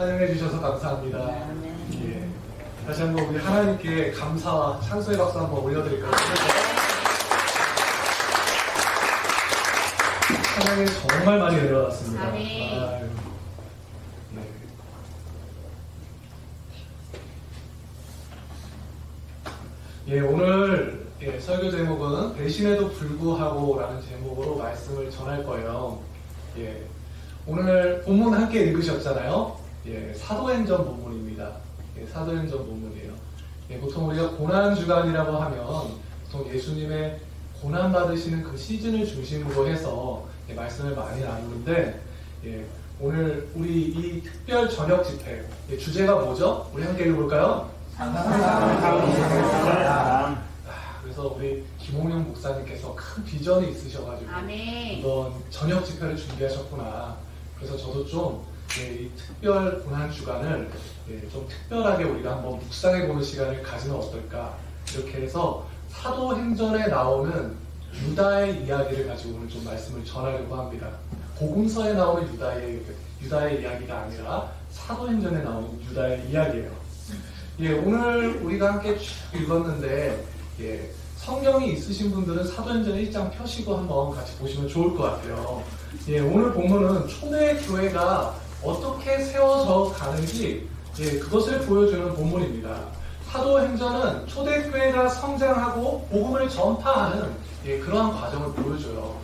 찬양해 주셔서 감사합니다. 예. 다시 한번 우리 하나님께 감사와 찬송의 박수 한번 올려드릴까요? 찬양이 정말 많이 내려왔습니다. 아유. 예, 오늘 설교 제목은 배신에도 불구하고 라는 제목으로 말씀을 전할 거예요. 예, 오늘 본문 함께 읽으셨잖아요. 예, 사도행전 본문입니다. 예, 사도행전 본문이에요. 예, 보통 우리가 고난주간이라고 하면 보통 예수님의 고난받으시는 그 시즌을 중심으로 해서 말씀을 많이 나누는데, 예, 오늘 우리 이 특별 저녁 집회 주제가 뭐죠? 우리 함께 읽어볼까요? 그래서 우리 김홍영 목사님께서 큰 비전이 있으셔가지고 이번 저녁 집회를 준비하셨구나. 그래서 저도 좀 이 특별 고난 주간을 좀 특별하게 우리가 한번 묵상해보는 시간을 가지면 어떨까, 이렇게 해서 사도행전에 나오는 유다의 이야기를 가지고 오늘 좀 말씀을 전하려고 합니다. 복음서에 나오는 유다의 이야기가 아니라 사도행전에 나오는 유다의 이야기예요. 예, 오늘 우리가 함께 쭉 읽었는데, 예, 성경이 있으신 분들은 사도행전 1장 펴시고 한번 같이 보시면 좋을 것 같아요. 예, 오늘 본문은 초대 교회가 어떻게 세워져 가는지, 예, 그것을 보여주는 본문입니다. 사도행전은 초대교회가 성장하고 복음을 전파하는 그러한 과정을 보여줘요.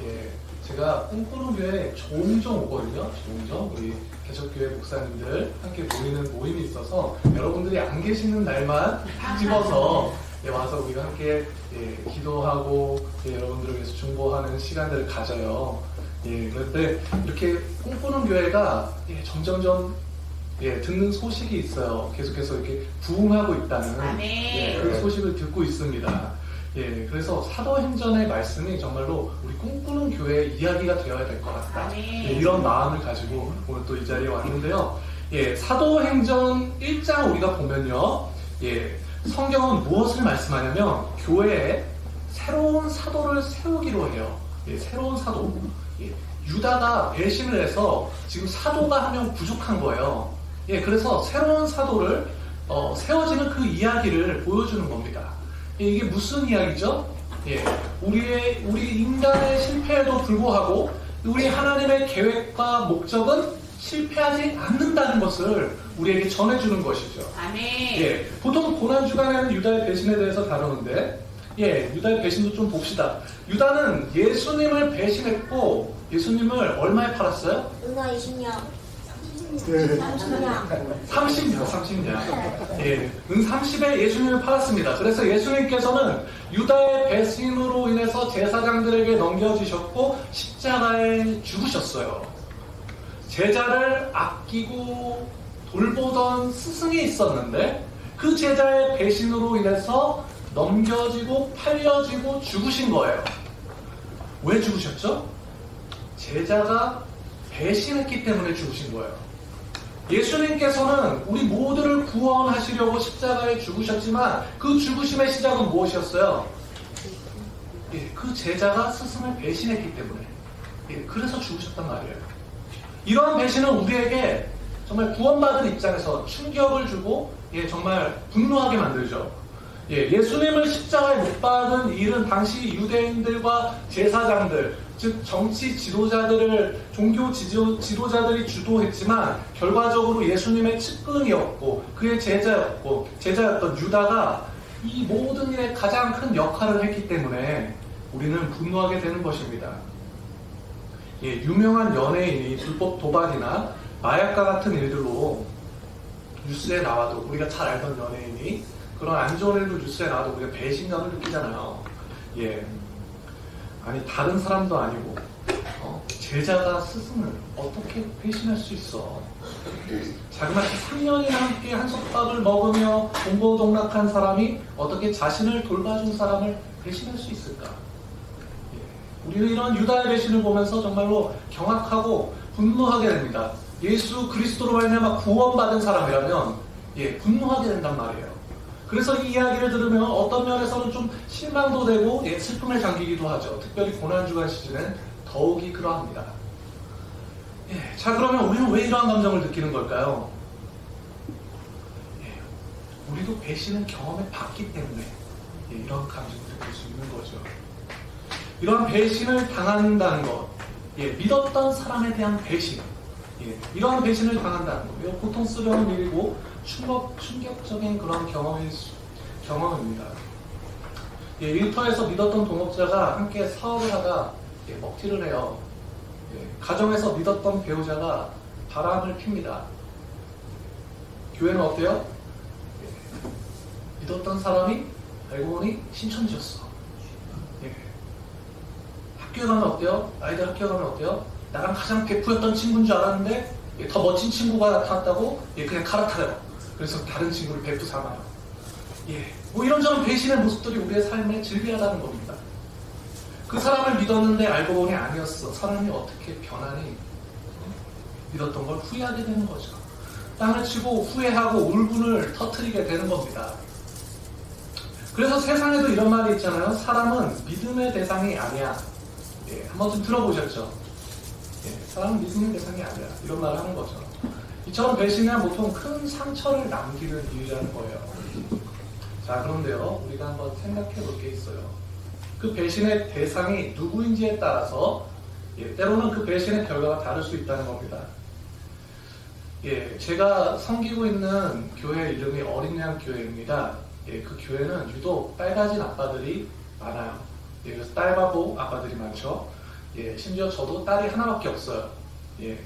예, 제가 꿈꾸는 교회에 종종 오거든요. 종종 우리 개척교회 목사님들 함께 모이는 모임이 있어서 여러분들이 안 계시는 날만 집어서 와서 우리가 함께 기도하고 여러분들을 위해서 중보하는 시간들을 가져요. 그런데 이렇게 꿈꾸는 교회가 점점점 듣는 소식이 있어요. 계속해서 이렇게 부흥하고 있다는 그 소식을 듣고 있습니다. 그래서 사도행전의 말씀이 정말로 우리 꿈꾸는 교회의 이야기가 되어야 될 것 같다. 이런 마음을 가지고 오늘 또 이 자리에 왔는데요. 사도행전 1장 우리가 보면요. 성경은 무엇을 말씀하냐면 교회에 새로운 사도를 세우기로 해요. 새로운 사도. 유다가 배신을 해서 지금 사도가 한 명 부족한 거예요. 그래서 새로운 사도를 세워지는 그 이야기를 보여주는 겁니다. 이게 무슨 이야기죠? 우리 인간의 실패에도 불구하고 우리 하나님의 계획과 목적은 실패하지 않는다는 것을 우리에게 전해주는 것이죠. 보통 고난주간에는 유다의 배신에 대해서 다루는데, 유다의 배신도 좀 봅시다. 유다는 예수님을 배신했고, 예수님을 얼마에 팔았어요? 누가 20년. 30년. 은 30에 예수님을 팔았습니다. 그래서 예수님께서는 유다의 배신으로 인해서 제사장들에게 넘겨주셨고, 십자가에 죽으셨어요. 제자를 아끼고 돌보던 스승이 있었는데, 그 제자의 배신으로 인해서 넘겨지고 팔려지고 죽으신 거예요. 왜 죽으셨죠? 제자가 배신했기 때문에 죽으신 거예요. 예수님께서는 우리 모두를 구원하시려고 십자가에 죽으셨지만 그 죽으심의 시작은 무엇이었어요? 그 제자가 스승을 배신했기 때문에. 그래서 죽으셨단 말이에요. 이러한 배신은 우리에게 정말 구원받은 입장에서 충격을 주고 정말 분노하게 만들죠. 예수님을 십자가에 못 박은 일은 당시 유대인들과 제사장들, 즉 정치 지도자들을, 종교 지도자들이 주도했지만 결과적으로 예수님의 측근이었고 그의 제자였던 유다가 이 모든 일에 가장 큰 역할을 했기 때문에 우리는 분노하게 되는 것입니다. 유명한 연예인이 불법 도박이나 마약과 같은 일들로 뉴스에 나와도, 우리가 잘 알던 연예인이 그런 안 좋은 일도 뉴스에 나와도 우리가 배신감을 느끼잖아요. 아니, 다른 사람도 아니고 제자가 스승을 어떻게 배신할 수 있어? 자그마치 3년이나 함께 한솥밥을 먹으며 공고동락한 사람이 어떻게 자신을 돌봐준 사람을 배신할 수 있을까? 우리는 이런 유다의 배신을 보면서 정말로 경악하고 분노하게 됩니다. 예수 그리스도로 말미암아 구원받은 사람이라면 분노하게 된단 말이에요. 그래서 이 이야기를 들으면 어떤 면에서는 좀 실망도 되고 슬픔에 잠기기도 하죠. 특별히 고난주간 시즌은 더욱이 그러합니다. 예, 자, 그러면 우리는 왜 이러한 감정을 느끼는 걸까요? 예, 우리도 배신을 경험해 봤기 때문에 예, 이런 감정을 느낄 수 있는 거죠. 이런 배신을 당한다는 것, 예, 믿었던 사람에 대한 배신, 예, 이러한 배신을 당한다는 것, 이거 고통스러운 일이고 충격적인 그런 경험입니다. 예, 일터에서 믿었던 동업자가 함께 사업을 하다 예, 먹튀를 해요. 예, 가정에서 믿었던 배우자가 바람을 핍니다. 교회는 어때요? 예, 믿었던 사람이 알고 보니 신천지였어. 예. 학교에 가면 어때요? 아이들 학교에 가면 어때요? 나랑 가장 베프였던 친구인 줄 알았는데 예, 더 멋진 친구가 나타났다고 예, 그냥 갈아타요. 그래서 다른 친구를 베프 삼아요. 예, 뭐 이런저런 배신의 모습들이 우리의 삶에 즐비하다는 겁니다. 그 사람을 믿었는데 알고 보니 아니었어. 사람이 어떻게 변하니? 믿었던 걸 후회하게 되는 거죠. 땅을 치고 후회하고 울분을 터뜨리게 되는 겁니다. 그래서 세상에도 이런 말이 있잖아요. 사람은 믿음의 대상이 아니야. 예, 한번 좀 들어보셨죠? 예, 사람은 믿음의 대상이 아니야. 이런 말을 하는 거죠. 이처럼 배신은 보통 큰 상처를 남기는 일이라는 거예요. 자, 그런데요, 우리가 한번 생각해 볼 게 있어요. 그 배신의 대상이 누구인지에 따라서 예, 때로는 그 배신의 결과가 다를 수 있다는 겁니다. 예, 제가 섬기고 있는 교회 이름이 어린양 교회입니다. 예, 그 교회는 유독 딸가진 아빠들이 많아요. 예, 그래서 딸바보 아빠들이 많죠. 예, 심지어 저도 딸이 하나밖에 없어요. 예,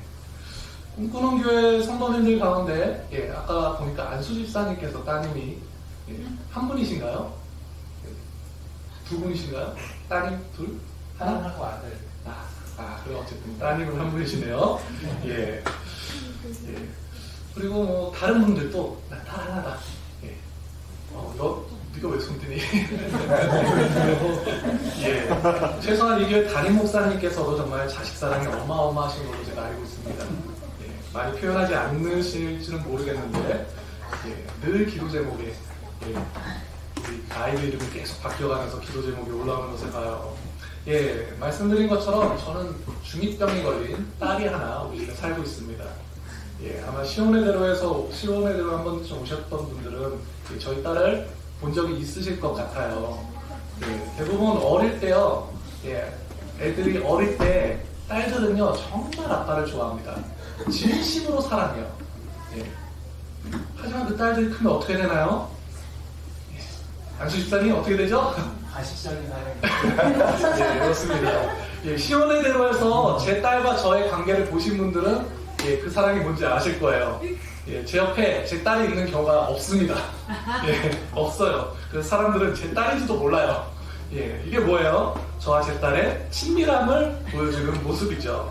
꿈꾸는 교회 성도님들 가운데 예, 아까 보니까 안수 집사님께서 따님이 예, 한 분이신가요? 두 분이신가요? 따님 둘? 하나하고 아들. 그래 어쨌든 따님은 한 분이시네요. 예. 예. 그리고 뭐 다른 분들도 나 딸 하나다. 예. 네가 왜 손드니? 예. 최소한 이 교회 담임 목사님께서도 정말 자식 사랑이 어마어마하신 걸로 제가 알고 있습니다. 예. 많이 표현하지 않으실지는 모르겠는데 예. 늘 기도 제목에 예. 아이들 이름이 계속 바뀌어가면서 기도 제목이 올라오는 것을 봐요. 예, 말씀드린 것처럼 저는 중2병이 걸린 딸이 하나 우리 집에 살고 있습니다. 예, 아마 시온의대로에서 시온의대로 한 번쯤 오셨던 분들은 예, 저희 딸을 본 적이 있으실 것 같아요. 예, 대부분 어릴 때요, 예, 애들이 어릴 때 딸들은요 정말 아빠를 좋아합니다. 진심으로 사랑해요. 예. 하지만 그 딸들이 크면 어떻게 되나요? 안수 집사님 어떻게 되죠? 가식적인 사랑이. 네, 그렇습니다. 예, 시온의 대로에서 제 딸과 저의 관계를 보신 분들은 예, 그 사랑이 뭔지 아실 거예요. 예, 제 옆에 제 딸이 있는 경우가 없습니다. 예, 없어요. 그래서 사람들은 제 딸인지도 몰라요. 예, 이게 뭐예요? 저와 제 딸의 친밀함을 보여주는 모습이죠.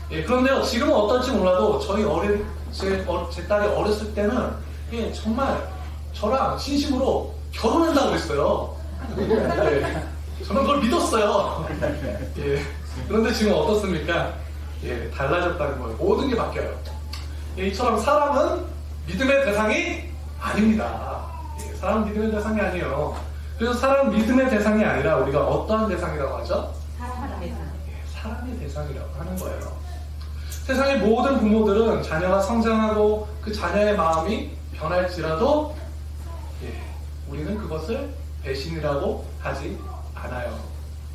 예, 그런데요, 지금은 어떨지 몰라도 제 딸이 어렸을 때는 예, 정말 저랑 진심으로 결혼한다고 그랬어요. 예, 저는 그걸 믿었어요. 예, 그런데 지금 어떻습니까? 예, 달라졌다는 거예요. 모든 게 바뀌어요. 예, 이처럼 사람은 믿음의 대상이 아닙니다. 예, 사람은 믿음의 대상이 아니에요. 그래서 사람은 믿음의 대상이 아니라 우리가 어떠한 대상이라고 하죠? 사람의 대상. 예, 사람의 대상이라고 하는 거예요. 세상의 모든 부모들은 자녀가 성장하고 그 자녀의 마음이 변할지라도 예, 우리는 그것을 배신이라고 하지 않아요.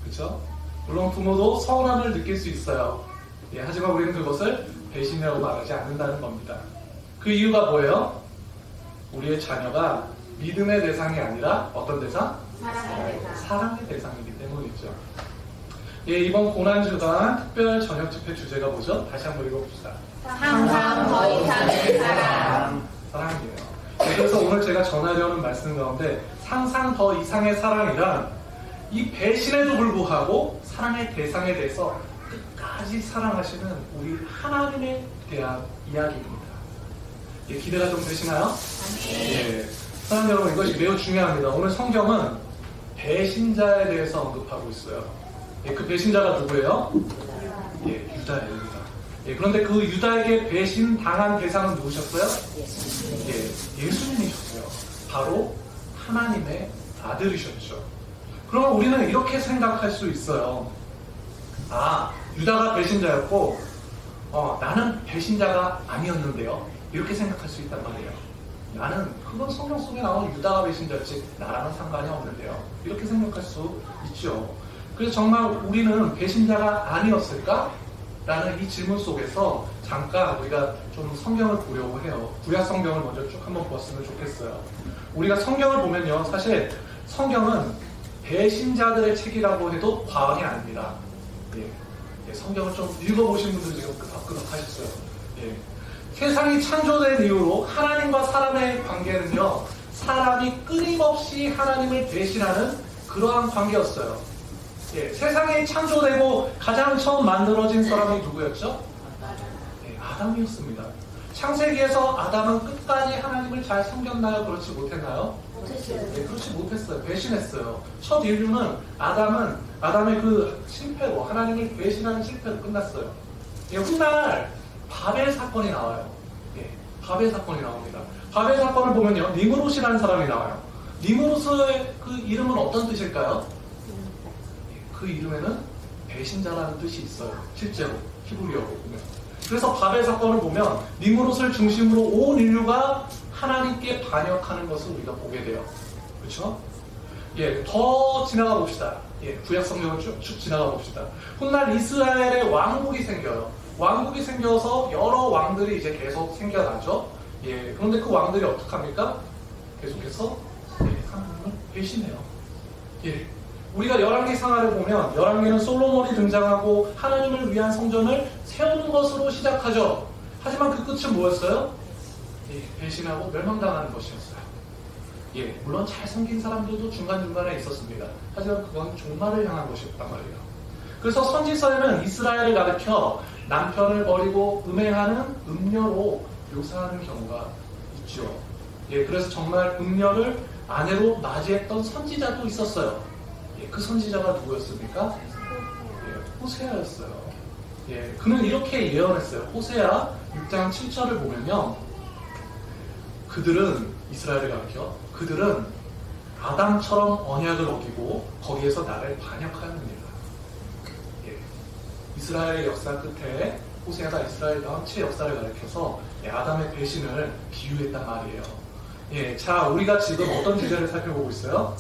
그렇죠? 물론 부모도 서운함을 느낄 수 있어요. 예, 하지만 우리는 그것을 배신이라고 말하지 않는다는 겁니다. 그 이유가 뭐예요? 우리의 자녀가 믿음의 대상이 아니라 어떤 대상? 사랑의 대상. 사랑의 대상이기 때문이죠. 예, 이번 고난주간 특별 저녁 집회 주제가 뭐죠? 다시 한번 읽어봅시다. 항상 더 이상의 사랑. 사랑이에요. 그래서 오늘 제가 전하려는 말씀 가운데 상상 더 이상의 사랑이란 이 배신에도 불구하고 사랑의 대상에 대해서 끝까지 사랑하시는 우리 하나님에 대한 이야기입니다. 예, 기대가 좀 되시나요? 예, 사랑하는 여러분, 이것이 매우 중요합니다. 오늘 성경은 배신자에 대해서 언급하고 있어요. 예, 그 배신자가 누구예요? 예, 유다입니다. 예, 그런데 그 유다에게 배신당한 대상은 누구셨어요? 예, 예수님이셨어요. 바로 하나님의 아들이셨죠. 그러면 우리는 이렇게 생각할 수 있어요. 아, 유다가 배신자였고 나는 배신자가 아니었는데요. 이렇게 생각할 수 있단 말이에요. 나는 그건 성경 속에 나온 유다가 배신자였지 나랑은 상관이 없는데요. 이렇게 생각할 수 있죠. 그래서 정말 우리는 배신자가 아니었을까? 라는 이 질문 속에서 잠깐 우리가 좀 성경을 보려고 해요. 구약 성경을 먼저 쭉 한번 보았으면 좋겠어요. 우리가 성경을 보면요. 사실 성경은 배신자들의 책이라고 해도 과언이 아닙니다. 성경을 좀 읽어보신 분들 지금 끄덕끄덕 하셨어요. 세상이 창조된 이후로 하나님과 사람의 관계는요, 사람이 끊임없이 하나님을 배신하는 그러한 관계였어요. 세상이 창조되고 가장 처음 만들어진 사람이 누구였죠? 아담이었습니다. 창세기에서 아담은 끝까지 하나님을 잘 섬겼나요? 그렇지 못했나요? 그렇지 못했어요. 배신했어요. 첫 인류는 아담의 그 실패로, 하나님을 배신하는 실패로 끝났어요. 훗날 바벨 사건이 나와요. 바벨 사건이 나옵니다. 바벨 사건을 보면요, 니무롯이라는 사람이 나와요. 니무롯의 그 이름은 어떤 뜻일까요? 그 이름에는 배신자라는 뜻이 있어요. 실제로 히브리어로 보면. 그래서 바벨 사건을 보면 니무롯을 중심으로 온 인류가 하나님께 반역하는 것을 우리가 보게 돼요. 그렇죠? 더 지나가 봅시다. 구약 성경을 쭉 지나가 봅시다. 훗날 이스라엘의 왕국이 생겨요. 왕국이 생겨서 여러 왕들이 이제 계속 생겨나죠. 그런데 그 왕들이 어떡합니까? 계속해서 하나님을 배신해요. 우리가 열왕기 상하를 보면 열왕기는 솔로몬이 등장하고 하나님을 위한 성전을 세우는 것으로 시작하죠. 하지만 그 끝은 뭐였어요? 배신하고 멸망당하는 것이었어요. 물론 잘 섬긴 사람들도 중간중간에 있었습니다. 하지만 그건 종말을 향한 것이었단 말이에요. 그래서 선지서에는 이스라엘을 가리켜 남편을 버리고 음행하는 음녀로 묘사하는 경우가 있죠. 그래서 정말 음녀를 아내로 맞이했던 선지자도 있었어요. 그 선지자가 누구였습니까? 호세아였어요. 그는 이렇게 예언했어요. 호세아 6장 7절을 보면요. 그들은, 이스라엘을 가리켜, 그들은 아담처럼 언약을 어기고 거기에서 나를 반역하였느니라. 이스라엘의 역사 끝에 호세아가 이스라엘 전체 역사를 가리켜서 아담의 배신을 비유했단 말이에요. 자, 우리가 지금 어떤 주제를 살펴보고 있어요?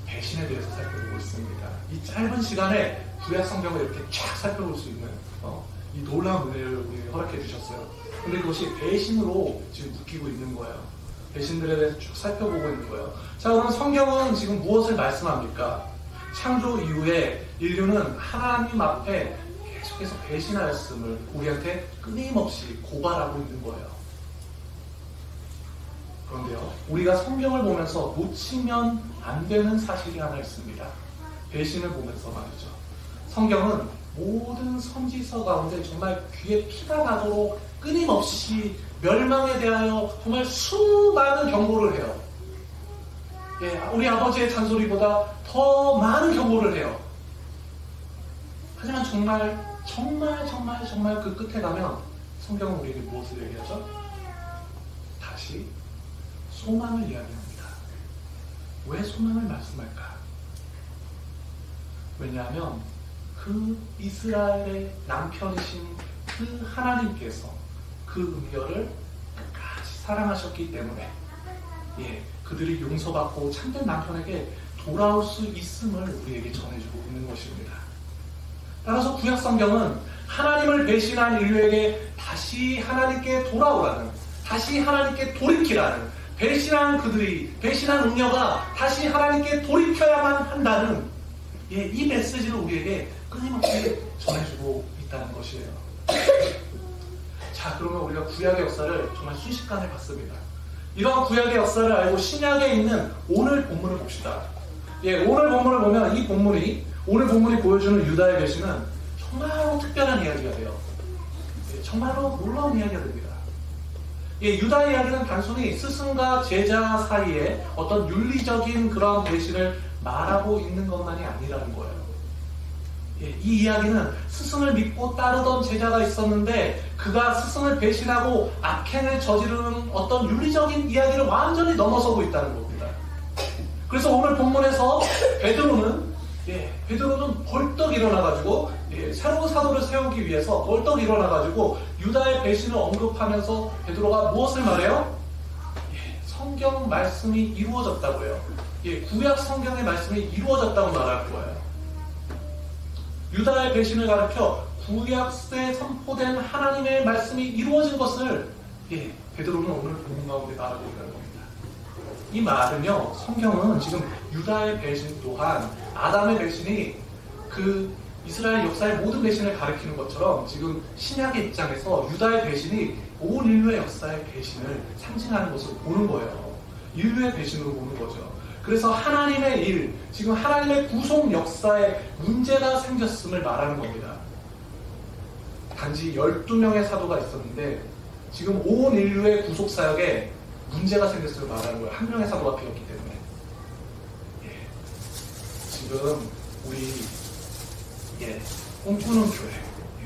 배신에 대해서 살펴보고 있습니다. 이 짧은 시간에 구약 성경을 이렇게 쫙 살펴볼 수 있는 이 놀라운 은혜를 우리에게 허락해 주셨어요. 근데 그것이 배신으로 지금 묶이고 있는 거예요. 배신들에 대해서 쭉 살펴보고 있는 거예요. 자, 그럼 성경은 지금 무엇을 말씀합니까? 창조 이후에 인류는 하나님 앞에 계속해서 배신하였음을 우리한테 끊임없이 고발하고 있는 거예요. 그런데요, 우리가 성경을 보면서 놓치면 안 되는 사실이 하나 있습니다. 배신을 보면서 말이죠. 성경은 모든 선지서 가운데 정말 귀에 피가 나도록 끊임없이 멸망에 대하여 정말 수많은 경고를 해요. 우리 아버지의 잔소리보다 더 많은 경고를 해요. 하지만 정말 그 끝에 가면 성경은 우리에게 무엇을 얘기하죠? 다시 소망을 이야기합니다. 왜 소망을 말씀할까? 왜냐하면 그 이스라엘의 남편이신 그 하나님께서 그 음녀를 끝까지 사랑하셨기 때문에 그들이 용서받고 참된 남편에게 돌아올 수 있음을 우리에게 전해주고 있는 것입니다. 따라서 구약 성경은 하나님을 배신한 인류에게 다시 하나님께 돌아오라는, 다시 하나님께 돌이키라는, 배신한 음녀가 다시 하나님께 돌이켜야만 한다는 이 메시지를 우리에게 끊임없이 전해주고 있다는 것이에요. 자, 그러면 우리가 구약의 역사를 정말 순식간에 봤습니다. 이런 구약의 역사를 알고 신약에 있는 오늘 본문을 봅시다. 오늘 본문을 보면 오늘 본문이 보여주는 유다의 배신은 정말로 특별한 이야기가 돼요. 정말로 놀라운 이야기가 됩니다. 유다의 이야기는 단순히 스승과 제자 사이에 어떤 윤리적인 그런 배신을 말하고 있는 것만이 아니라는 거예요. 이 이야기는 스승을 믿고 따르던 제자가 있었는데 그가 스승을 배신하고 악행을 저지르는 어떤 윤리적인 이야기를 완전히 넘어서고 있다는 겁니다. 그래서 오늘 본문에서 베드로는 베드로는 벌떡 일어나가지고 새로운 사도를 세우기 위해서 벌떡 일어나가지고 유다의 배신을 언급하면서 베드로가 무엇을 말해요? 성경 말씀이 이루어졌다고요. 구약 성경의 말씀이 이루어졌다고 말할 거예요. 유다의 배신을 가르쳐 구약에 선포된 하나님의 말씀이 이루어진 것을 베드로는 오늘 본문 가운데 말하고 있는 겁니다. 이 말은요, 성경은 지금 유다의 배신 또한 아담의 배신이 그 이스라엘 역사의 모든 배신을 가리키는 것처럼 지금 신약의 입장에서 유다의 배신이 온 인류의 역사의 배신을 상징하는 것을 보는 거예요. 인류의 배신으로 보는 거죠. 그래서 하나님의 일, 지금 하나님의 구속 역사에 문제가 생겼음을 말하는 겁니다. 단지 12명의 사도가 있었는데 지금 온 인류의 구속 사역에 문제가 생겼음을 말하는 거예요. 한 명의 사도가 필요했기 때문에. 지금 우리 꿈꾸는 교회,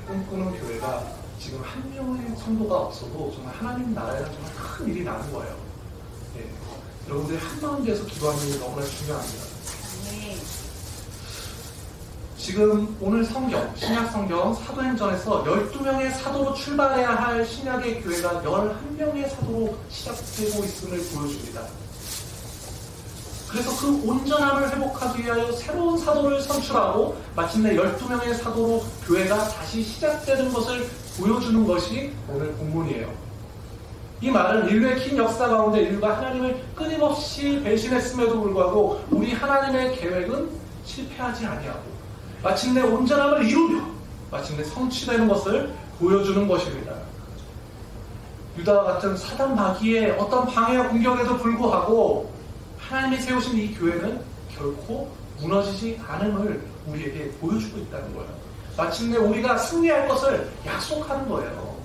꿈꾸는 교회가 지금 한 명의 성도가 없어도 정말 하나님 나라에는 정말 큰 일이 나는 거예요. 여러분들이 한 마음 돼서 기도하는 게 너무나 중요합니다. 지금 오늘 성경, 신약 성경 사도행전에서 12명의 사도로 출발해야 할 신약의 교회가 11명의 사도로 시작되고 있음을 보여줍니다. 그래서 그 온전함을 회복하기 위하여 새로운 사도를 선출하고 마침내 12명의 사도로 교회가 다시 시작되는 것을 보여주는 것이 오늘 본문이에요. 이 말은 인류의 긴 역사 가운데 인류가 하나님을 끊임없이 배신했음에도 불구하고 우리 하나님의 계획은 실패하지 아니하고 마침내 온전함을 이루며 마침내 성취되는 것을 보여주는 것입니다. 유다와 같은 사단 마귀의 어떤 방해와 공격에도 불구하고 하나님이 세우신 이 교회는 결코 무너지지 않음을 우리에게 보여주고 있다는 거예요. 마침내 우리가 승리할 것을 약속하는 거예요.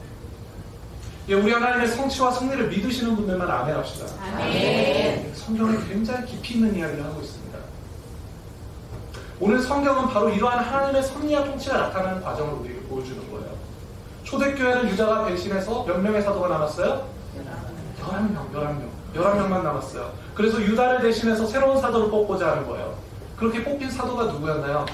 우리 하나님의 성취와 승리를 믿으시는 분들만 아멘 합시다. 아멘. 성경은 굉장히 깊이 있는 이야기를 하고 있습니다. 오늘 성경은 바로 이러한 하나님의 섭리와 통치가 나타나는 과정을 우리에게 보여주는 거예요. 초대교회는 유다가 배신해서 몇 명의 사도가 남았어요? 11명만 남았어요. 그래서 유다를 대신해서 새로운 사도를 뽑고자 하는 거예요. 그렇게 뽑힌 사도가 누구였나요?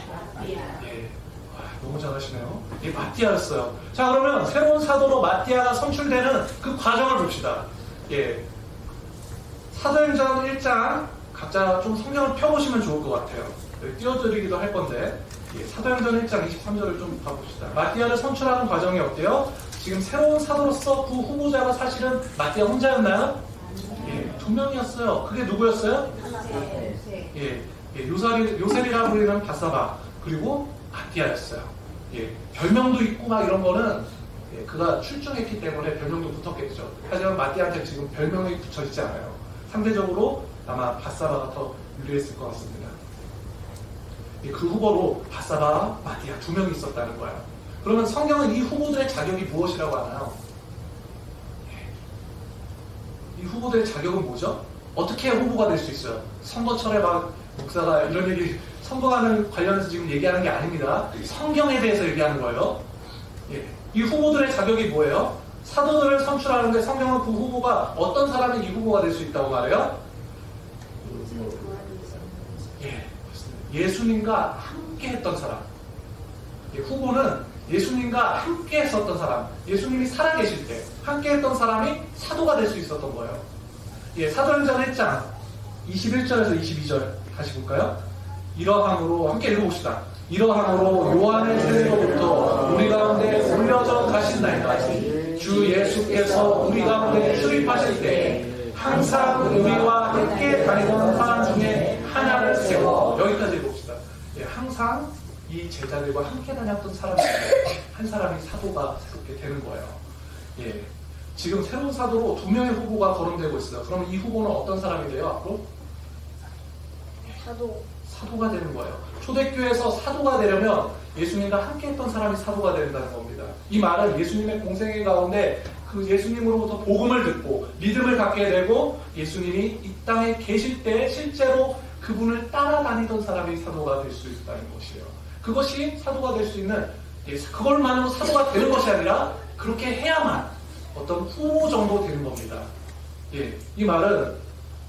너무 잘하시네요. 마띠아였어요. 자, 그러면 새로운 사도로 마띠아가 선출되는 그 과정을 봅시다. 사도행전 1장 각자 좀 성경을 펴보시면 좋을 것 같아요. 띄워드리기도 할 건데 사도행전 1장 23절을 좀 봐봅시다. 마띠아를 선출하는 과정이 어때요? 지금 새로운 사도로서 그 후보자가 사실은 마띠아 혼자였나요? 2명이었어요. 그게 누구였어요? 요셉이라고 불리는 바사바 그리고 마띠아였어요. 별명도 있고 막 이런 거는 그가 출중했기 때문에 별명도 붙었겠죠. 하지만 마띠아한테 지금 별명이 붙여있지 않아요. 상대적으로 아마 바사바가 더 유리했을 것 같습니다. 그 후보로 바사바, 마띠아 2명이 있었다는 거예요. 그러면 성경은 이 후보들의 자격이 무엇이라고 하나요? 이 후보들의 자격은 뭐죠? 어떻게 후보가 될 수 있어요? 선거철에 막 목사가 이런 얘기 선거하는 관련해서 지금 얘기하는 게 아닙니다. 성경에 대해서 얘기하는 거예요. 이 후보들의 자격이 뭐예요? 사도들을 선출하는데 성경은 그 후보가 어떤 사람이 이 후보가 될 수 있다고 말해요? 예수님과 함께 했던 사람. 후보는 예수님과 함께 했었던 사람, 예수님이 살아계실 때 함께 했던 사람이 사도가 될 수 있었던 거예요. 사도행전 1장 21절에서 22절 다시 볼까요? 이러함으로 함께 읽어봅시다. 이러함으로 요한의 세례로부터 우리 가운데 올려져 가신나이다. 주 예수께서 우리 가운데 출입하실 때 항상 우리와 함께 다니던 사람 중에 하나를 세워. 여기까지 읽어봅시다. 항상 이 제자들과 함께 다녔던 사람 중에 한 사람이 사도가 새롭게 되는 거예요. 지금 새로운 사도로 2명의 후보가 거론되고 있어요. 그럼 이 후보는 어떤 사람이 돼요, 앞으로? 사도가 되는 거예요. 초대교회에서 사도가 되려면 예수님과 함께 했던 사람이 사도가 된다는 겁니다. 이 말은 예수님의 공생애 가운데 그 예수님으로부터 복음을 듣고 믿음을 갖게 되고 예수님이 이 땅에 계실 때 실제로 그분을 따라다니던 사람이 사도가 될 수 있다는 것이에요. 그것이 사도가 될 수 있는, 그걸만으로 사도가 되는 것이 아니라 그렇게 해야만 어떤 후보 정도 되는 겁니다. 이 말은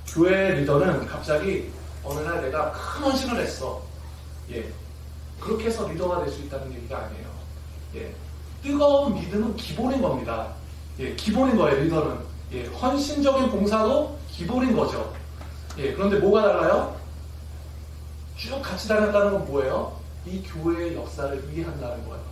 교회 리더는 갑자기 어느 날 내가 큰 헌신을 했어. 예. 그렇게 해서 리더가 될 수 있다는 얘기가 아니에요. 예. 뜨거운 믿음은 기본인 겁니다. 예. 기본인 거예요, 리더는. 예. 헌신적인 봉사도 기본인 거죠. 예. 그런데 뭐가 달라요? 쭉 같이 다녔다는 건 뭐예요? 이 교회의 역사를 이해한다는 거예요.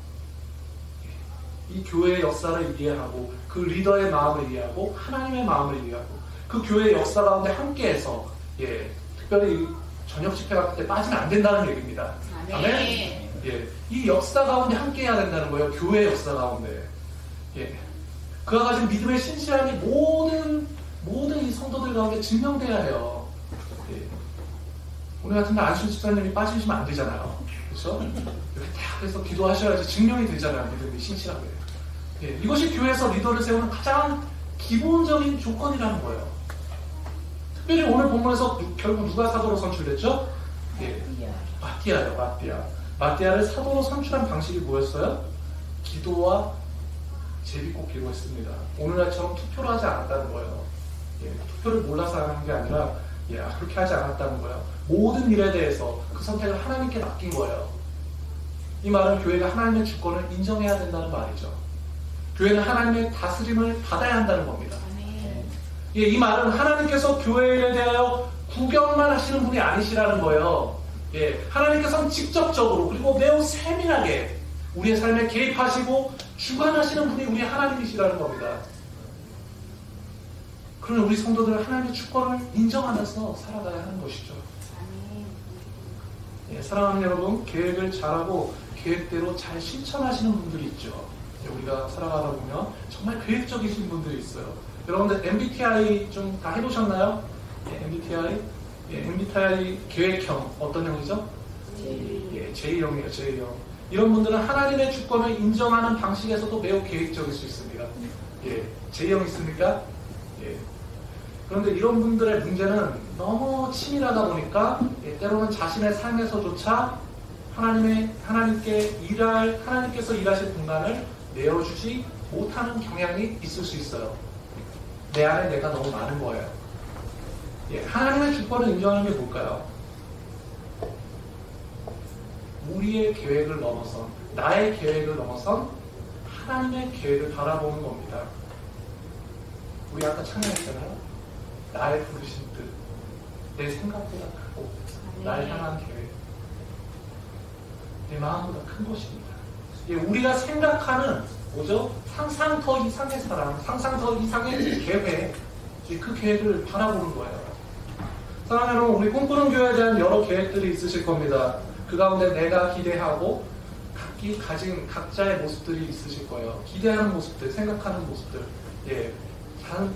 이 교회의 역사를 이해하고 그 리더의 마음을 이해하고 하나님의 마음을 이해하고 그 교회의 역사 가운데 함께해서 예, 특별히 저녁 집회 같은 때 빠지면 안 된다는 얘기입니다. 아멘. 예, 이 역사 가운데 함께해야 된다는 거예요. 교회의 역사 가운데. 예, 그가 가진 믿음의 신실함이 모든 이 성도들 가운데 증명돼야 해요. 예, 오늘 같은 날 안수 집사님이 빠지시면 안 되잖아요. 그렇죠? 이렇게 딱 해서 기도하셔야지 증명이 되잖아요. 믿음이 신실하게. 예, 이것이 교회에서 리더를 세우는 가장 기본적인 조건이라는 거예요. 특별히 오늘 본문에서 결국 누가 사도로 선출됐죠? 예, 마띠아예요. 마띠아를 사도로 선출한 방식이 뭐였어요? 기도와 제비뽑기로 했습니다. 오늘날처럼 투표를 하지 않았다는 거예요. 예, 투표를 몰라서 하는 게 아니라 그렇게 하지 않았다는 거예요. 모든 일에 대해서 그 선택을 하나님께 맡긴 거예요. 이 말은 교회가 하나님의 주권을 인정해야 된다는 말이죠. 교회는 하나님의 다스림을 받아야 한다는 겁니다. 예, 이 말은 하나님께서 교회에 대하여 구경만 하시는 분이 아니시라는 거예요. 예, 하나님께서는 직접적으로 그리고 매우 세밀하게 우리의 삶에 개입하시고 주관하시는 분이 우리 하나님이시라는 겁니다. 그러면 우리 성도들은 하나님의 주권을 인정하면서 살아가야 하는 것이죠. 예, 사랑하는 여러분, 계획을 잘하고 계획대로 잘 실천하시는 분들이 있죠. 예, 우리가 살아가다 보면 정말 계획적이신 분들이 있어요. 여러분들 MBTI 좀 다 해보셨나요? 예, MBTI 계획형 어떤 형이죠? 예, J형이에요. J형. 이런 분들은 하나님의 주권을 인정하는 방식에서도 매우 계획적일 수 있습니다. 예, J형 있습니까? 예. 그런데 이런 분들의 문제는 너무 치밀하다 보니까 때로는 자신의 삶에서조차 하나님께서 일하실 공간을 내어주지 못하는 경향이 있을 수 있어요. 내 안에 내가 너무 많은 거예요. 예, 하나님의 주권을 인정하는 게 뭘까요? 우리의 계획을 넘어선, 나의 계획을 넘어선 하나님의 계획을 바라보는 겁니다. 우리 아까 찬양했잖아요. 나의 부르신 뜻, 내 생각보다 크고 날 향한 계획, 내 마음보다 큰 것입니다. 예, 우리가 생각하는 뭐죠? 상상 더 이상의 사랑, 상상 더 이상의 계획, 그 계획을 바라보는 거예요. 사랑하는 여러분, 우리 꿈꾸는 교회에 대한 여러 계획들이 있으실 겁니다. 그 가운데 내가 기대하고 가진 각자의 모습들이 있으실 거예요. 기대하는 모습들, 생각하는 모습들. 예,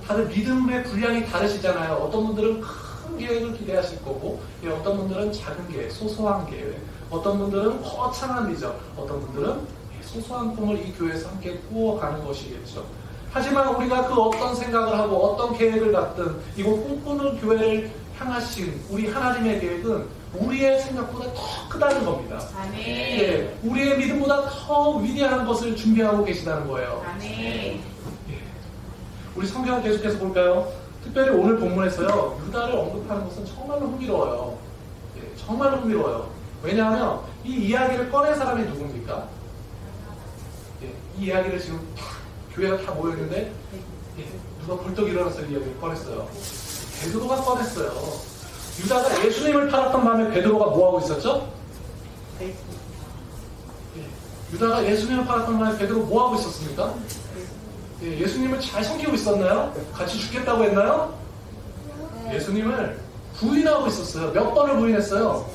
다들 믿음의 분량이 다르시잖아요. 어떤 분들은 큰 계획을 기대하실 거고, 예, 어떤 분들은 작은 계획, 소소한 계획, 어떤 분들은 거창한 비전, 어떤 분들은 소소한 꿈을 이 교회에서 함께 꾸어가는 것이겠죠. 하지만 우리가 그 어떤 생각을 하고 어떤 계획을 갖든 이곳 꿈꾸는 교회를 향하신 우리 하나님의 계획은 우리의 생각보다 더 크다는 겁니다. 아멘. 예, 우리의 믿음보다 더 위대한 것을 준비하고 계시다는 거예요. 아멘. 예, 우리 성경을 계속해서 볼까요? 특별히 오늘 본문에서요, 유다를 언급하는 것은 정말로 흥미로워요. 예, 정말로 흥미로워요. 왜냐하면 이 이야기를 꺼낸 사람이 누굽니까? 예, 이 이야기를 지금 교회가 다 모여있는데 누가 벌떡 일어나서 이 이야기를 꺼냈어요. 베드로가 꺼냈어요. 유다가 예수님을 팔았던 밤에 베드로가 뭐하고 있었죠? 예, 유다가 예수님을 팔았던 밤에 베드로 뭐하고 있었습니까? 예, 예수님을 잘 섬기고 있었나요? 같이 죽겠다고 했나요? 예수님을 부인하고 있었어요. 몇 번을 부인했어요?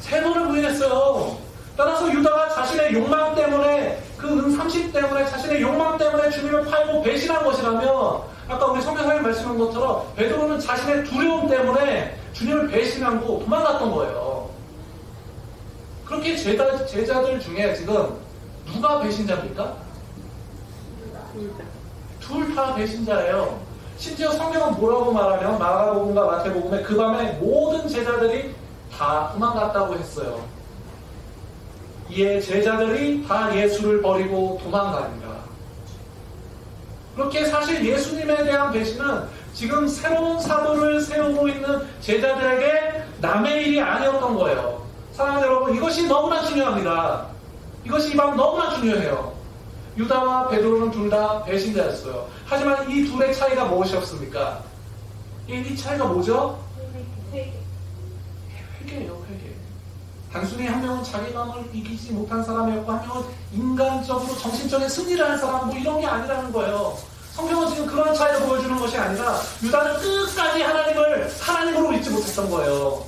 3번을 부인했어요. 따라서 유다가 자신의 욕망 때문에 그 은30 때문에 자신의 욕망 때문에 주님을 팔고 배신한 것이라면 아까 우리 성경상에 말씀한 것처럼 베드로는 자신의 두려움 때문에 주님을 배신하고 도망갔던 거예요. 그렇게 제자들 중에 지금 누가 배신자입니까? 둘 다 배신자예요. 심지어 성경은 뭐라고 말하면 마가복음과 마태복음에 그 밤에 모든 제자들이 다 도망갔다고 했어요. 이에 제자들이 다 예수를 버리고 도망갑니다. 그렇게 사실 예수님에 대한 배신은 지금 새로운 사도를 세우고 있는 제자들에게 남의 일이 아니었던 거예요. 사랑하는 여러분, 이것이 너무나 중요합니다. 이것이 이 밤 너무나 중요해요. 유다와 베드로는 둘 다 배신자였어요. 하지만 이 둘의 차이가 무엇이었습니까? 이 차이가 뭐죠? 회개예요, 회개. 단순히 한 명은 자기 마음을 이기지 못한 사람이었고 한 명은 인간적으로 정신적인 승리를 한 사람, 뭐 이런 게 아니라는 거예요. 성경은 지금 그런 차이를 보여주는 것이 아니라 유다는 끝까지 하나님을 하나님으로 믿지 못했던 거예요.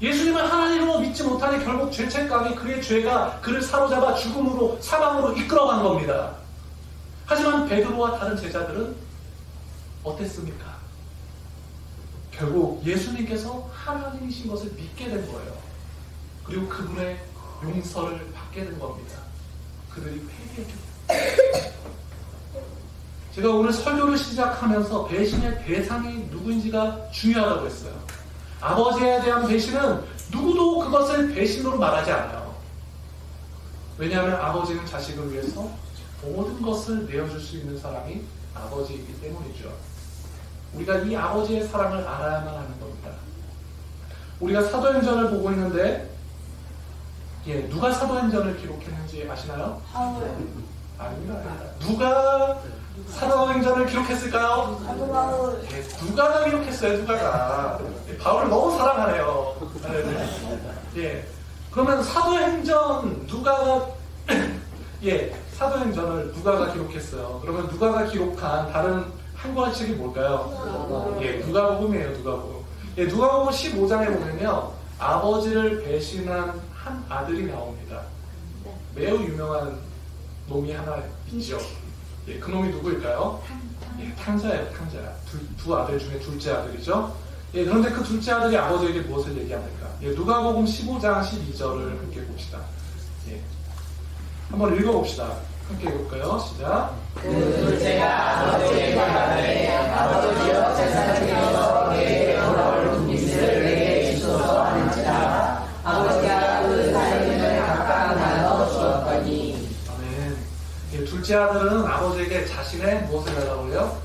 예수님을 하나님으로 믿지 못하니 결국 죄책감이 그의 죄가 그를 사로잡아 죽음으로 사망으로 이끌어간 겁니다. 하지만 베드로와 다른 제자들은 어땠습니까? 결국 예수님께서 하나님이신 것을 믿게 된 거예요. 그리고 그분의 용서를 받게 된 겁니다. 그들이 회개했기. 제가 오늘 설교를 시작하면서 배신의 대상이 누구인지가 중요하다고 했어요. 아버지에 대한 배신은 누구도 그것을 배신으로 말하지 않아요. 왜냐하면 아버지는 자식을 위해서 모든 것을 내어줄 수 있는 사람이 아버지이기 때문이죠. 우리가 이 아버지의 사랑을 알아야만 하는 겁니다. 우리가 사도행전을 보고 있는데 누가 사도행전을 기록했는지 아시나요? 아닙니다. 누가 사도행전을 기록했을까요? 누가가 기록했어요. 누가가. 바울을 너무 사랑하네요. 그러면 사도행전 누가가 사도행전을 누가가 기록했어요. 그러면 누가가 기록한 다른 한국어 책이 뭘까요? 누가복음이에요. 누가복음. 누가복음 15장에 보면요, 아버지를 배신한 한 아들이 나옵니다. 매우 유명한 놈이 하나 있죠. 그 놈이 누구일까요? 탕자예요. 탕자. 두 아들 중에 둘째 아들이죠. 그런데 그 둘째 아들이 아버지에게 무엇을 얘기합니까? 누가복음 15장 12절을 함께 봅시다. 한번 읽어봅시다. 함께 읽을까요? 시작. 그 둘째가 아버지의 가라에 아버지여 제사장이여 내 돌아올 빚을 내게 주소서 하는지라 아버지가 그 살림을 각각 나눠 주었더니. 아멘. 둘째 아들은 아버지에게 자신의 무엇을 달라고 해요?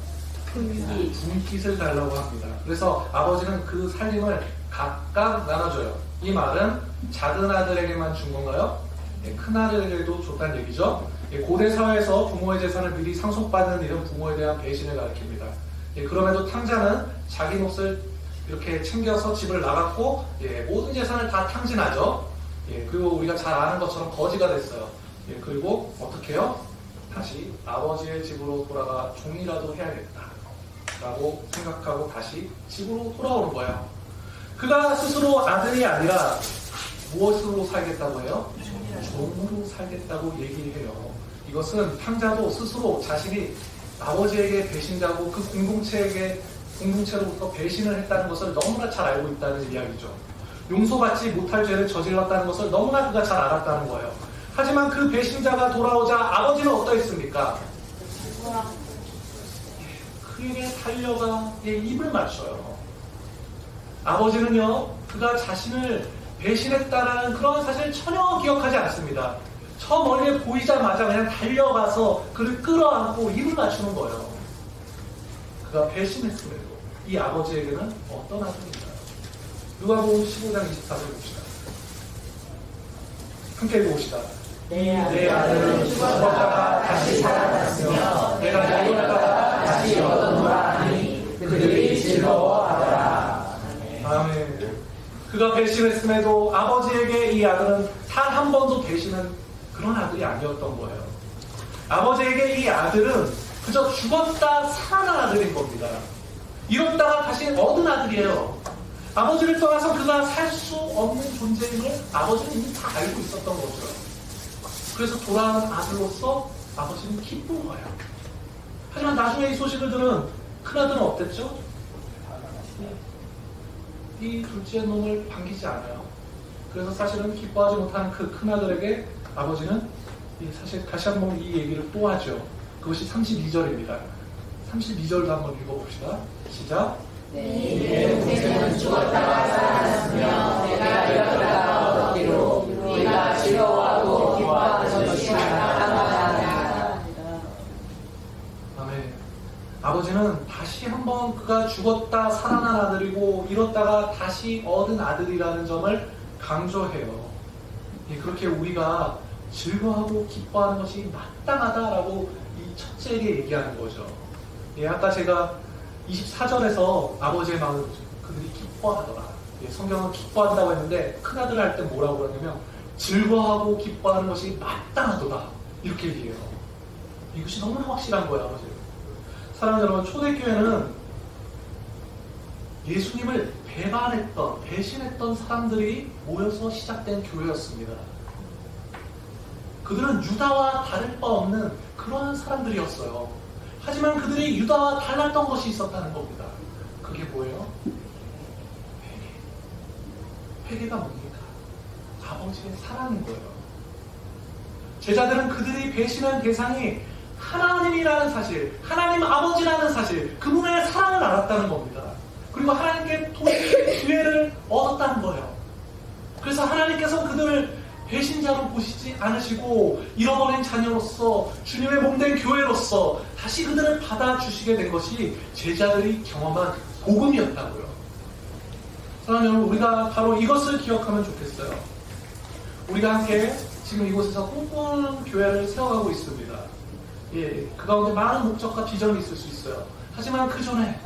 분깃을 달라고 합니다. 그래서 아버지는 그 살림을 각각 나눠줘요. 이 말은 작은 아들에게만 준 건가요? 큰 아들에게도 줬다는 얘기죠. 고대 사회에서 부모의 재산을 미리 상속받는 일은 부모에 대한 배신을 가리킵니다. 그럼에도 탕자는 자기 몫을 이렇게 챙겨서 집을 나갔고 모든 재산을 다 탕진하죠. 그리고 우리가 잘 아는 것처럼 거지가 됐어요. 그리고 어떻게 해요? 다시 아버지의 집으로 돌아가 종이라도 해야겠다 라고 생각하고 다시 집으로 돌아오는 거예요. 그가 스스로 아들이 아니라 무엇으로 살겠다고 해요? 종으로 살겠다고 얘기해요. 이것은 탕자도 스스로 자신이 아버지에게 배신자고 그 공동체로부터 배신을 했다는 것을 너무나 잘 알고 있다는 이야기죠. 용서받지 못할 죄를 저질렀다는 것을 너무나 그가 잘 알았다는 거예요. 하지만 그 배신자가 돌아오자 아버지는 어떠했습니까? 그에게 달려가 입을 맞춰요. 아버지는요, 그가 자신을 배신했다라는 그런 사실을 전혀 기억하지 않습니다. 저 멀리에 보이자마자 그냥 달려가서 그를 끌어안고 입을 맞추는 거예요. 그가 배신했음에도 이 아버지에게는 어떤 아들인가요? 누가복음 15장 24절 봅시다. 함께 읽어봅시다. 내 아들은 죽었다가 다시 살아났으며 내가 죽었다가 다시 얻어노라 하니 그들이 즐거워하더라. 아멘. 그가 배신했음에도 아버지에게 이 아들은 단 한 번도 배신한 그런 아들이 아니었던 거예요. 아버지에게 이 아들은 그저 죽었다 살아난 아들인 겁니다. 잃었다가 다시 얻은 아들이에요. 아버지를 떠나서 그가 살 수 없는 존재임을 아버지는 이미 다 알고 있었던 거죠. 그래서 돌아온 아들로서 아버지는 기쁜 거예요. 하지만 나중에 이 소식을 들은 큰아들은 어땠죠? 이 둘째 놈을 반기지 않아요. 그래서 사실은 기뻐하지 못하는 그 큰아들에게 아버지는 사실 다시 한번 이 얘기를 또 하죠. 그것이 32절입니다. 32절도 한번 읽어봅시다. 시작. 내 동생은 죽었다가 살아났으며 내가 잃었다가 얻기로 네가 즐거워하고 기뻐하는 것이 마땅하다. 아멘. 아버지는 다시 한번 그가 죽었다 살아난 아들이고 잃었다가 다시 얻은 아들이라는 점을 강조해요. 예, 그렇게 우리가 즐거워하고 기뻐하는 것이 마땅하다라고 이 첫째에게 얘기하는 거죠. 예, 아까 제가 24절에서 아버지의 마음을 그들이 기뻐하더라. 예, 성경은 기뻐한다고 했는데 큰아들 할 때 뭐라고 그러냐면 즐거워하고 기뻐하는 것이 마땅하도다 이렇게 얘기해요. 이것이 너무나 확실한 거예요. 아버지. 사랑하는 여러분, 초대교회는 예수님을 배반했던, 배신했던 사람들이 모여서 시작된 교회였습니다. 그들은 유다와 다를 바 없는 그러한 사람들이었어요. 하지만 그들이 유다와 달랐던 것이 있었다는 겁니다. 그게 뭐예요? 회개. 회개가 뭡니까? 아버지의 사랑인 거예요. 제자들은 그들이 배신한 대상이 하나님이라는 사실, 하나님 아버지라는 사실, 그분의 사랑을 알았다는 겁니다. 그리고 하나님께 기회를 얻었다는 거예요. 그래서 하나님께서 그들을 배신자로 보시지 않으시고 잃어버린 자녀로서 주님의 몸된 교회로서 다시 그들을 받아주시게 된 것이 제자들이 경험한 복음이었다고요. 사랑하는 여러분, 우리가 바로 이것을 기억하면 좋겠어요. 우리가 함께 지금 이곳에서 꿈꾸는 교회를 세워가고 있습니다. 예, 그 가운데 많은 목적과 비전이 있을 수 있어요. 하지만 그 전에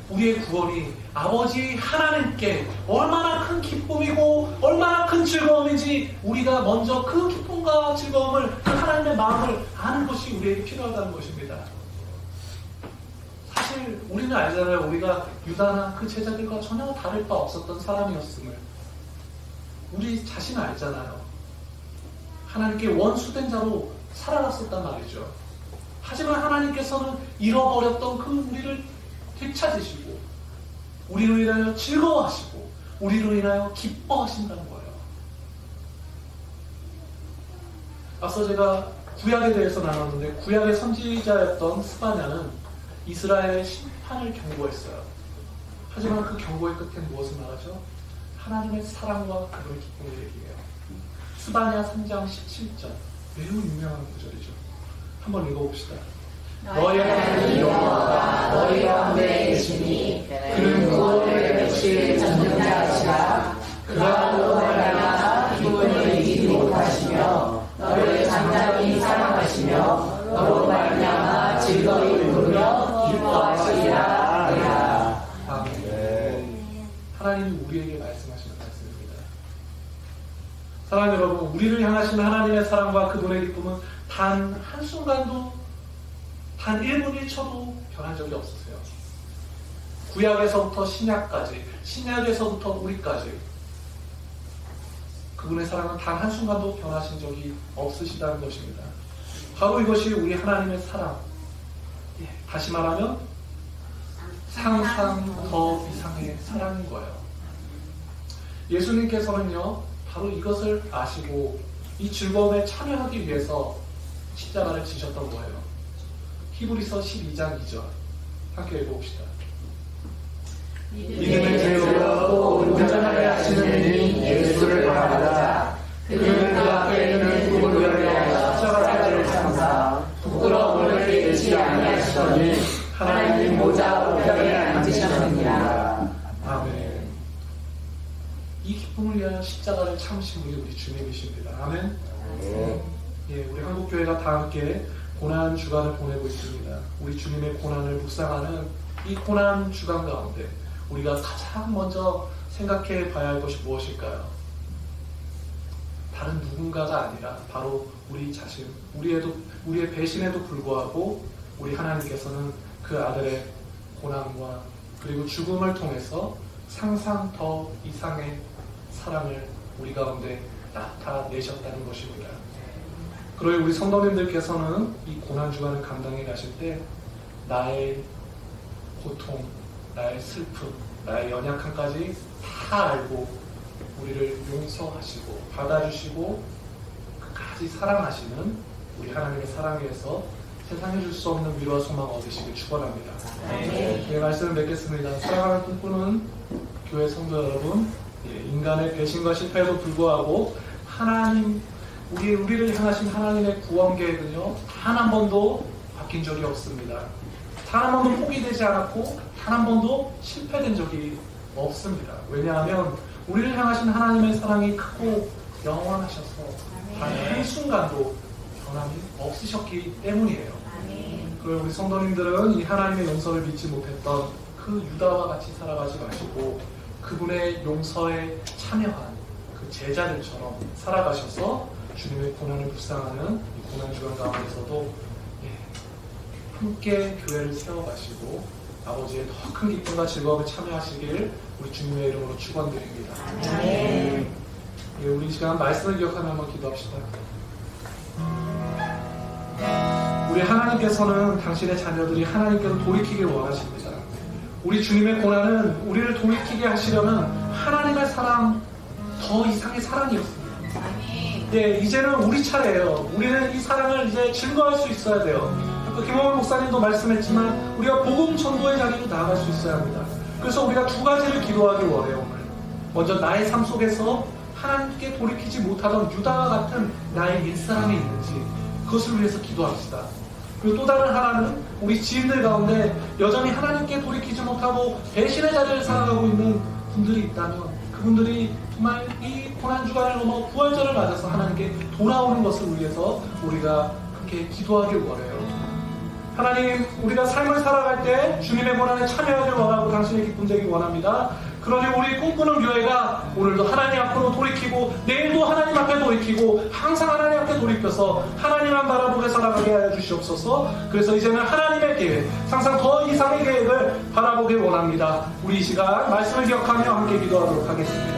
우리의 구원이 아버지 하나님께 얼마나 큰 기쁨이고 얼마나 큰 즐거움인지 우리가 먼저 그 기쁨과 즐거움을, 그 하나님의 마음을 아는 것이 우리에게 필요하다는 것입니다. 사실 우리는 알잖아요. 우리가 유다나 그 제자들과 전혀 다를 바 없었던 사람이었음을. 우리 자신 알잖아요. 하나님께 원수된 자로 살아갔었단 말이죠. 하지만 하나님께서는 잃어버렸던 그 우리를 되찾으시고 우리로 인하여 즐거워하시고 우리로 인하여 기뻐하신다는 거예요. 앞서 제가 구약에 대해서 나눴는데 구약의 선지자였던 스바냐는 이스라엘의 심판을 경고했어요. 하지만 그 경고의 끝엔 무엇을 말하죠? 하나님의 사랑과 그의 기쁨을 얘기해요. 스바냐 3장 17절, 매우 유명한 구절이죠. 한번 읽어봅시다. 너희 하나님 여호와가 너희 가운데 계시니 그는 구원을 베푸실 전능자시라. 그러함으로 말미암아 기쁨을 이기지 못하시며 너를 잠잠히 사랑하시며 너로 말미암아 즐거이 부르며 기뻐하시리라. 아멘. 하나님이 우리에게 말씀하시는 말씀입니다. 사랑하는 여러분, 우리를 향하신 하나님의 사랑과 그분의 기쁨은 단 한순간도, 단 1분 1초도 변한 적이 없으세요. 구약에서부터 신약까지, 신약에서부터 우리까지 그분의 사랑은 단 한순간도 변하신 적이 없으시다는 것입니다. 바로 이것이 우리 하나님의 사랑. 다시 말하면 상상 더 이상의 사랑인 거예요. 예수님께서는요, 바로 이것을 아시고 이 즐거움에 참여하기 위해서 십자가를 지셨던 거예요. 히브리서 12장 2절 함께 읽어봅시다. 믿음을 세우고 온전하게 하시는 이인 예수를 바라보자. 그는 그 앞에 있는 구분을 위하여 십자가를 참사 부끄러움을 깨지 아니하시더니 하나님 보좌 우편에 앉으셨느니라. 아멘. 이 기쁨을 위하여 십자가를 참으신 분이 우리 주님이십니다. 아멘. 예, 우리 한국교회가 다 함께 고난 주간을 보내고 있습니다. 우리 주님의 고난을 묵상하는 이 고난 주간 가운데 우리가 가장 먼저 생각해 봐야 할 것이 무엇일까요? 다른 누군가가 아니라 바로 우리 자신, 우리의 배신에도 불구하고 우리 하나님께서는 그 아들의 고난과 그리고 죽음을 통해서 상상 더 이상의 사랑을 우리 가운데 나타내셨다는 것입니다. 그리고 우리 성도님들께서는 이 고난주간을 감당해 가실 때 나의 고통, 나의 슬픔, 나의 연약함까지 다 알고 우리를 용서하시고 받아주시고 끝까지 사랑하시는 우리 하나님의 사랑에 의해서 세상에 줄 수 없는 위로와 소망 얻으시길 축원합니다. 네, 말씀을 맺겠습니다. 사랑하는 꿈꾸는 교회 성도 여러분, 인간의 배신과 실패에도 불구하고 하나님, 우리를 향하신 하나님의 구원 계획은요, 단 한 번도 바뀐 적이 없습니다. 단 한 번도 포기되지 않았고 단 한 번도 실패된 적이 없습니다. 왜냐하면 우리를 향하신 하나님의 사랑이 크고 영원하셔서 단 한순간도 변함이 없으셨기 때문이에요. 그리고 우리 성도님들은 이 하나님의 용서를 믿지 못했던 그 유다와 같이 살아가지 마시고 그분의 용서에 참여한 그 제자들처럼 살아가셔서 주님의 고난을 묵상하는 이 고난주간 가운데서도 함께 교회를 세워가시고 아버지의 더 큰 기쁨과 즐거움에 참여하시길 우리 주님의 이름으로 축원드립니다. 우리 이 시간 말씀을 기억하며 한번 기도합시다. 우리 하나님께서는 당신의 자녀들이 하나님께로 돌이키길 원하십니다. 우리 주님의 고난은 우리를 돌이키게 하시려면 하나님의 사랑 더 이상의 사랑이었습니다. 이제는 우리 차례예요. 우리는 이 사랑을 이제 증거할 수 있어야 돼요. 아까 김홍원 목사님도 말씀했지만 우리가 복음 전도의 자리로 나아갈 수 있어야 합니다. 그래서 우리가 두 가지를 기도하기 원해요. 오늘 먼저 나의 삶 속에서 하나님께 돌이키지 못하던 유다와 같은 나의 옛사람이 있는지 그것을 위해서 기도합시다. 그리고 또 다른 하나는 우리 지인들 가운데 여전히 하나님께 돌이키지 못하고 배신의 자리를 살아가고 있는 분들이 있다면 그분들이 정말 이 고난주간을 넘어 부활절을 맞아서 하나님께 돌아오는 것을 위해서 우리가 함께 기도하길 원해요. 하나님, 우리가 삶을 살아갈 때 주님의 고난에 참여하길 원하고 당신의 기쁨 되길 원합니다. 그러니 우리 꿈꾸는 교회가 오늘도 하나님 앞으로 돌이키고 내일도 하나님 앞에 돌이키고 항상 하나님 앞에 돌이켜서 하나님만 바라보게 살아가게 하여 주시옵소서. 그래서 이제는 하나님의 계획, 항상 더 이상의 계획을 바라보길 원합니다. 우리 이 시간 말씀을 기억하며 함께 기도하도록 하겠습니다.